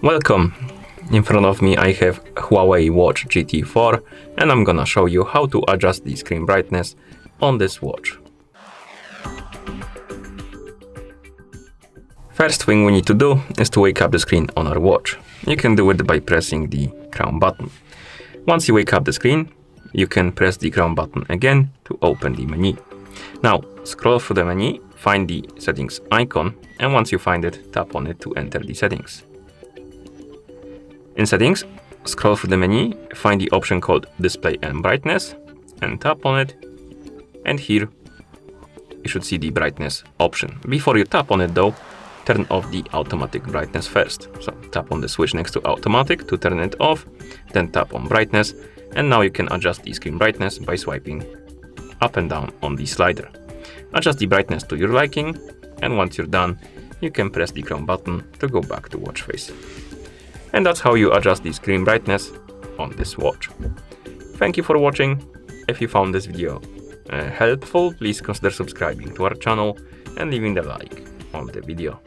Welcome! In front of me I have HUAWEI Watch GT 4 and I'm gonna show you how to adjust the screen brightness on this watch. First thing we need to do is to wake up the screen on our watch. You can do it by pressing the crown button. Once you wake up the screen, you can press the crown button again to open the menu. Now scroll through the menu, find the settings icon, and once you find it, tap on it to enter the settings. In settings, scroll through the menu, find the option called display and brightness, and tap on it, and here you should see the brightness option. Before you tap on it though, turn off the automatic brightness first. So tap on the switch next to automatic to turn it off, then tap on brightness, and now you can adjust the screen brightness by swiping up and down on the slider. Adjust the brightness to your liking, and once you're done, you can press the crown button to go back to watch face. And that's how you adjust the screen brightness on this watch. Thank you for watching. If you found this video helpful, please consider subscribing to our channel and leaving a like on the video.